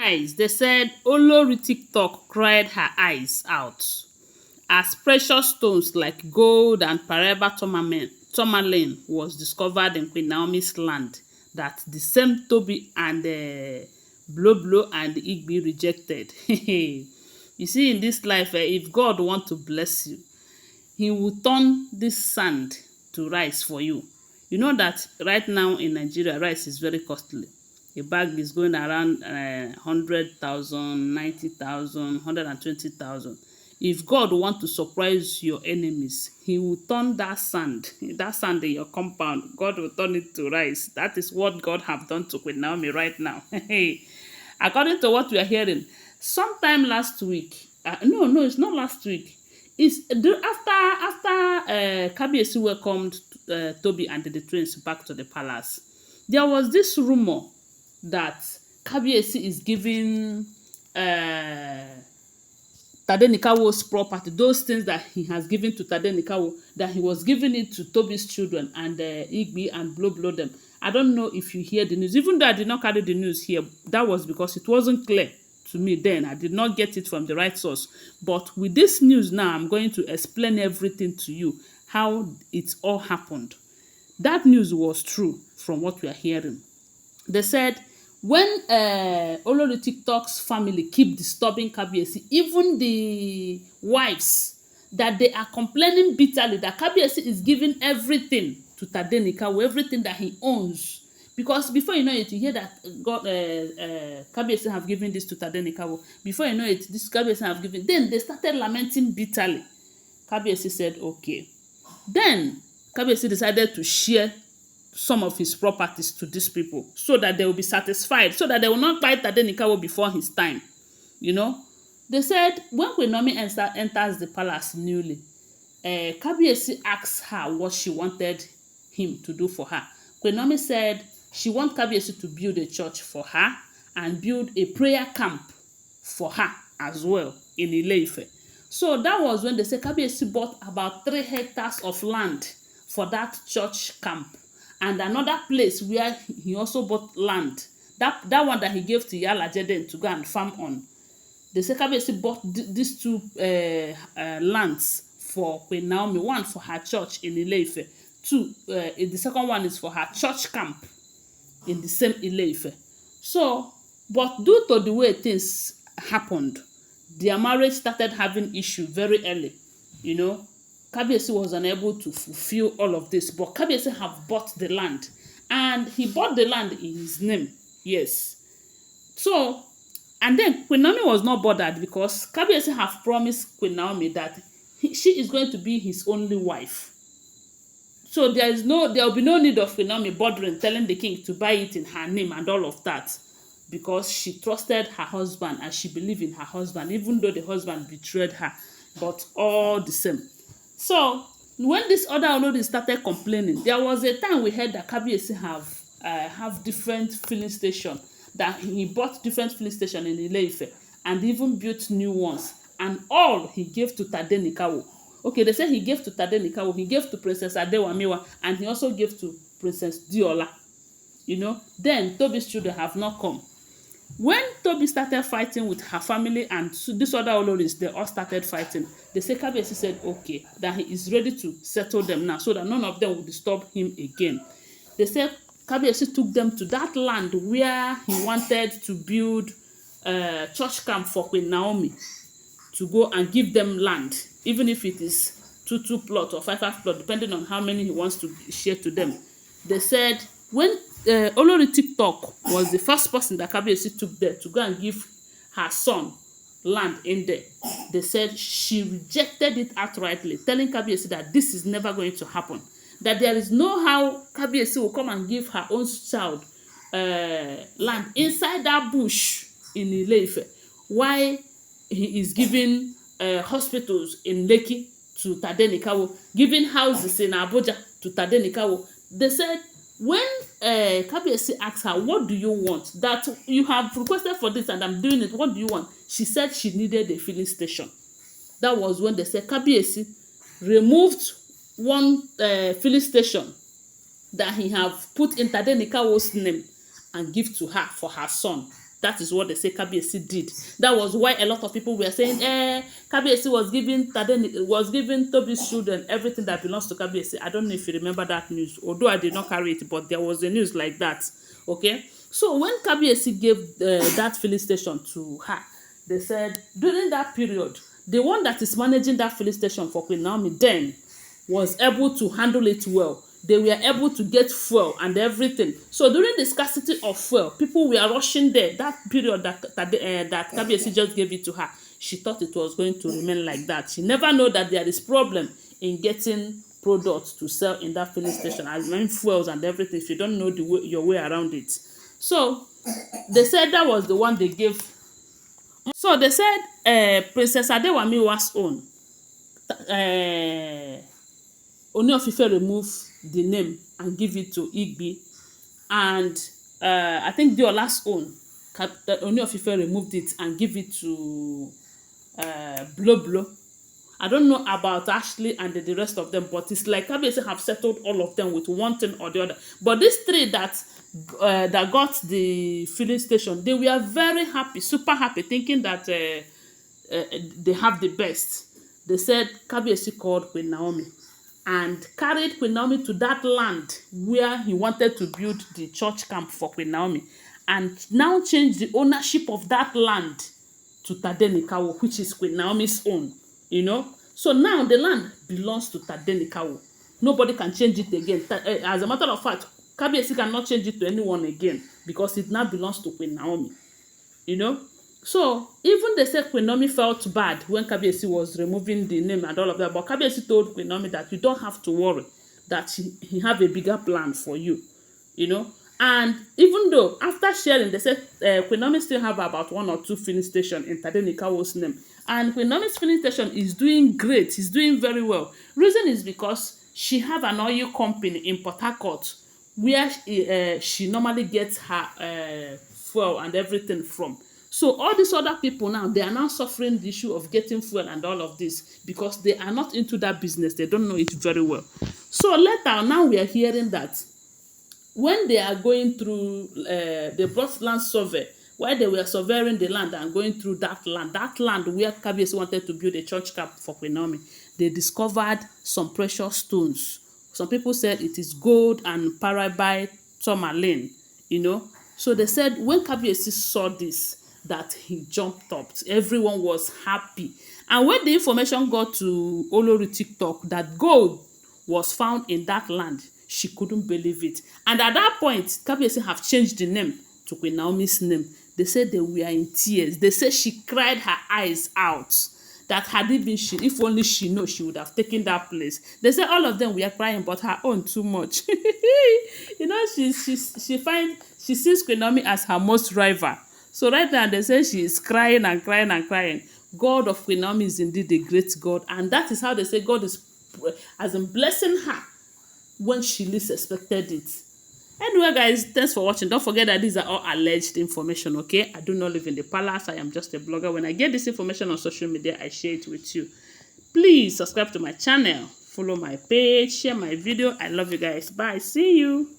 Guys, they said Olori TikTok cried her eyes out as precious stones like gold and Paraiba Tourmaline was discovered in Queen Naomi's land that the same Tobi and Blow and Igbi rejected. You see, in this life, if God want to bless you, he will turn this sand to rice for you. You know that right now in Nigeria, rice is very costly. A bag is going around 100,000, 90,000, 120,000. If God want to surprise your enemies, he will turn that sand in your compound. God will turn it to rice. That is what God have done to Queen Naomi right now. According to what we are hearing, sometime last week, no, it's not last week. It's after Kabiyesi welcomed Tobi and the twins back to the palace. There was this rumor that Kabiyesi is giving Tadenikawo's property, those things that he has given to Tadenikawo, that he was giving it to Tobi's children and Igbi and Blow them. I don't know if you hear the news. Even though I did not carry the news here, that was because it wasn't clear to me then. I did not get it from the right source. But with this news now, I'm going to explain everything to you, how it all happened. That news was true from what we are hearing. They said when Olori TikTok's family keep disturbing Kabiyesi, even the wives, that they are complaining bitterly that Kabiyesi is giving everything to Tadenikawo, everything that he owns. Because before you know it, you hear that Kabiyesi have given this to Tadenikawo. Before you know it, this Kabiyesi have given. Then they started lamenting bitterly. Kabiyesi said, okay. Then Kabiyesi decided to share some of his properties to these people so that they will be satisfied, so that they will not buy Tadenikawo before his time. You know, they said when Queen Naomi enters the palace newly, Kabiyesi asked her what she wanted him to do for her. Queen Naomi said she wants Kabiyesi to build a church for her and build a prayer camp for her as well in Ile-Ife. So that was when they said Kabiyesi bought about 3 hectares of land for that church camp. And another place where he also bought land, that one that he gave to Yala Jeden to go and farm on. The Kabiyesi bought these 2 lands for Queen Naomi. One for her church in Ile-Ife. 2, the second one is for her church camp in the same Ile-Ife. So, but due to the way things happened, their marriage started having issue very early. You know, Kabiyesi was unable to fulfill all of this, but Kabiyesi have bought the land, and he bought the land in his name. Yes. So, and then Queen Naomi was not bothered because Kabiyesi have promised Queen Naomi that she is going to be his only wife. So there will be no need of Queen Naomi bothering, telling the king to buy it in her name and all of that, because she trusted her husband and she believed in her husband, even though the husband betrayed her, but all the same. So when this other Oloris started complaining, there was a time we heard that Kabiyesi have different filling station, that he bought different filling station in Ile-Ife and even built new ones, and all he gave to Tadenikawo. Okay, they say he gave to Tadenikawo, he gave to Princess Adewamiwa, and he also gave to Princess Diola. You know, then Tobi's children have not come. When Tobi started fighting with her family and this other Oloris, they all started fighting. The Kabiyesi said, okay, that he is ready to settle them now so that none of them will disturb him again. They said Kabiyesi took them to that land where he wanted to build a church camp for Queen Naomi, to go and give them land, even if it is 2 plot or 5 plot, depending on how many he wants to share to them. They said when Olori TikTok was the first person that Kabiyesi took there to go and give her son land in there, they said she rejected it outrightly, telling Kabiyesi that this is never going to happen, that there is no how Kabiyesi will come and give her own child land inside that bush in Ile-Ife, why he is giving hospitals in Lekki to Tadenikawo, giving houses in Abuja to Tadenikawo. They said when Kabiyesi asked her, what do you want? That you have requested for this and I'm doing it. What do you want? She said she needed a filling station. That was when they said Kabiyesi removed one filling station that he have put in Tadenikawo's name and give to her for her son That is what they say Kabiyesi did. That was why a lot of people were saying, Kabiyesi was giving Tobi's children everything that belongs to Kabiyesi. I don't know if you remember that news, although I did not carry it, but there was a news like that. Okay, so when Kabiyesi gave that filling station to her, they said during that period, the one that is managing that filling station for Queen Naomi then was able to handle it well. They were able to get fuel and everything. So during the scarcity of fuel, people were rushing there. That period that Kabiyesi just gave it to her, she thought it was going to remain like that. She never know that there is problem in getting products to sell in that filling station. I mean fuels and everything. If you don't know your way around it, so they said that was the one they gave. So they said Princess Adewamiwa's own. Ooni of Ife remove the name and give it to Igbi, and I think Deola's own, Ooni of Ife removed it and give it to Blo. I don't know about Ashley and the rest of them, but it's like Kabiyesi have settled all of them with one thing or the other. But these three that got the filling station, they were very happy, super happy, thinking that they have the best. They said Kabiyesi called Queen Naomi and carried Queen Naomi to that land where he wanted to build the church camp for Queen Naomi, and now changed the ownership of that land to Tadenikawo, which is Queen Naomi's own. You know, so now the land belongs to Tadenikawo. Nobody can change it again. As a matter of fact, Kabiyesi cannot change it to anyone again because it now belongs to Queen Naomi. You know, so even they said Queen Naomi felt bad when Kabiyesi was removing the name and all of that, but Kabiyesi told Queen Naomi that you don't have to worry, that he have a bigger plan for you. You know, and even though after sharing, they said Queen Naomi still have about 1 or 2 filling stations in Tadenikawo's name. And Queen Naomi's filling station is doing great. It's doing very well. Reason is because she have an oil company in Port Harcourt where she normally gets her fuel and everything from. So all these other people now, they are now suffering the issue of getting fuel and all of this because they are not into that business. They don't know it very well. So later, now we are hearing that when they are going through the brought land survey, while they were surveying the land and going through that land where Kabiyesi wanted to build a church camp for Queen Naomi, they discovered some precious stones. Some people said it is gold and Paraiba Tourmaline, you know. So they said when Kabiyesi saw this, that he jumped up. Everyone was happy. And when the information got to Olori TikTok that gold was found in that land, she couldn't believe it. And at that point, Kabiyesi have changed the name to Queen Naomi's name. They said they were in tears. They said she cried her eyes out. That had it been she, if only she knew, she would have taken that place. They said all of them were crying, but her own too much. You know, she sees Queen Naomi as her most rival. So right now they say she is crying and crying and crying. God of Queen Naomi is indeed a great God, and that is how they say God is as in blessing her when she least expected it. Anyway, guys, thanks for watching. Don't forget that these are all alleged information, okay? I do not live in the palace. I am just a blogger. When I get this information on social media, I share it with you. Please subscribe to my channel, follow my page, share my video. I love you guys. Bye. See you.